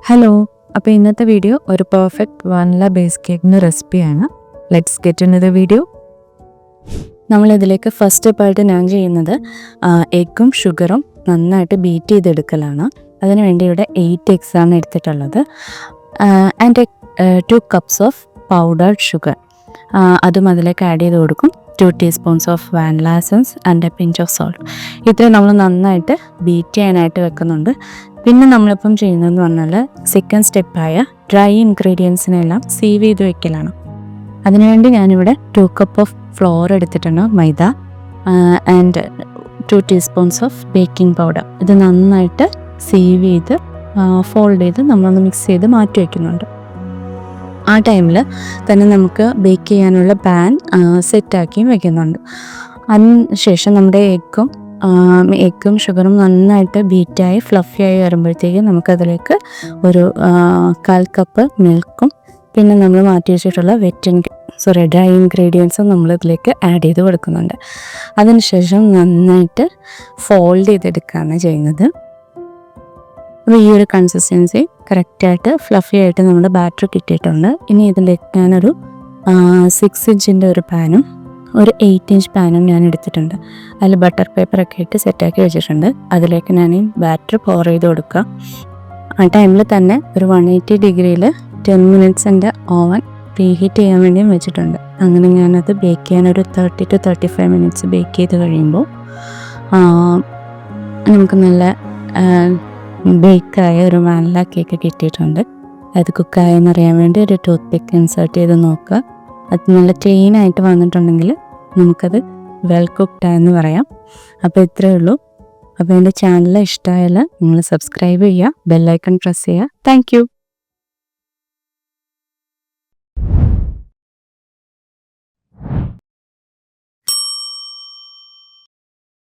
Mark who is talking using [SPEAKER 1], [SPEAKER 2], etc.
[SPEAKER 1] Hello, അപ്പോൾ ഇന്നത്തെ video ഒരു പെർഫെക്റ്റ് വാനില ബേസ് കേക്കിൻ്റെ റെസിപ്പിയാണ്. Let's get in the video. നമ്മളിതിലേക്ക് ഫസ്റ്റ് സ്റ്റെപ്പായിട്ട് ഞാൻ ചെയ്യുന്നത് എഗ്ഗും ഷുഗറും നന്നായിട്ട് ബീറ്റ് ചെയ്തെടുക്കലാണ്. അതിനുവേണ്ടി ഇവിടെ 8 eggs ആണ് എടുത്തിട്ടുള്ളത്. And 2 cups of powdered sugar അതും അതിലേക്ക് ആഡ് ചെയ്ത് കൊടുക്കും. 2 teaspoons of vanilla essence and A pinch of salt. ഇത് നമ്മൾ നന്നായിട്ട് ബീറ്റ് ചെയ്യാനായിട്ട് വെക്കുന്നുണ്ട്. പിന്നെ നമ്മളിപ്പം ചെയ്യുന്നതെന്ന് പറഞ്ഞാൽ സെക്കൻഡ് സ്റ്റെപ്പായ ഡ്രൈ ഇൻഗ്രീഡിയൻസിനെല്ലാം സീവ് ചെയ്ത് വെക്കലാണ്. അതിനുവേണ്ടി ഞാനിവിടെ 2 cup ഓഫ് ഫ്ലോർ എടുത്തിട്ടുണ്ട്, maida, and 2 teaspoons of baking powder. ഇത് നന്നായിട്ട് സീവ് ചെയ്ത് ഫോൾഡ് ചെയ്ത് നമ്മളൊന്ന് മിക്സ് ചെയ്ത് മാറ്റി വയ്ക്കുന്നുണ്ട്. ആ ടൈമിൽ തന്നെ നമുക്ക് ബേക്ക് ചെയ്യാനുള്ള പാൻ സെറ്റാക്കിയും വെക്കുന്നുണ്ട്. അതിനുശേഷം നമ്മുടെ എഗ്ഗും ഷുഗറും നന്നായിട്ട് ബീറ്റായി ഫ്ലഫിയായി വരുമ്പോഴത്തേക്ക് നമുക്കതിലേക്ക് ഒരു 1/4 cup മിൽക്കും പിന്നെ നമ്മൾ മാറ്റി വെച്ചിട്ടുള്ള ഡ്രൈ ഇൻഗ്രീഡിയൻസും നമ്മളിതിലേക്ക് ആഡ് ചെയ്ത് കൊടുക്കുന്നുണ്ട്. അതിനുശേഷം നന്നായിട്ട് ഫോൾഡ് ചെയ്തെടുക്കുകയാണ് ചെയ്യുന്നത്. അപ്പോൾ ഈ ഒരു കൺസിസ്റ്റൻസി കറക്റ്റായിട്ട് ഫ്ലഫി ആയിട്ട് നമ്മുടെ ബാറ്റർ കിട്ടിയിട്ടുണ്ട്. ഇനി ഇതിലേക്ക് ഞാനൊരു 6 ഇഞ്ചിൻ്റെ ഒരു പാനും ഒരു 8 ഇഞ്ച് പാനും ഞാൻ എടുത്തിട്ടുണ്ട്. അതിൽ ബട്ടർ പേപ്പറൊക്കെ ഇട്ട് സെറ്റാക്കി വെച്ചിട്ടുണ്ട്. അതിലേക്ക് ഞാൻ ഈ ബാറ്റർ പോർ ചെയ്ത് കൊടുക്കുക. ആ ടൈമിൽ തന്നെ ഒരു 180 ഡിഗ്രിയിൽ 10 minutes എൻ്റെ ഓവൻ പ്രീഹീറ്റ് ചെയ്യാൻ വേണ്ടിയും വെച്ചിട്ടുണ്ട്. അങ്ങനെ ഞാനത് ബേക്ക് ചെയ്യാൻ ഒരു 30 to 35 minutes ബേക്ക് ചെയ്ത് കഴിയുമ്പോൾ നമുക്ക് നല്ല ബേക്കായ ഒരു വാനില കേക്ക് കിട്ടിയിട്ടുണ്ട്. അത് കുക്കായെന്ന് അറിയാൻ വേണ്ടി ഒരു ടൂത്ത് പിക്ക് ഇൻസേർട്ട് ചെയ്ത് നോക്കുക. അത് നല്ല ക്ലീനായിട്ട് വന്നിട്ടുണ്ടെങ്കിൽ നമുക്കത് വെൽ കുക്ക്ഡായെന്ന് പറയാം. അപ്പോൾ ഇത്രയേ ഉള്ളൂ. അപ്പോൾ എൻ്റെ ചാനൽ ഇഷ്ടമായാൽ നിങ്ങൾ സബ്സ്ക്രൈബ് ചെയ്യുക, ബെല്ലൈക്കൺ പ്രസ് ചെയ്യുക. Thank you.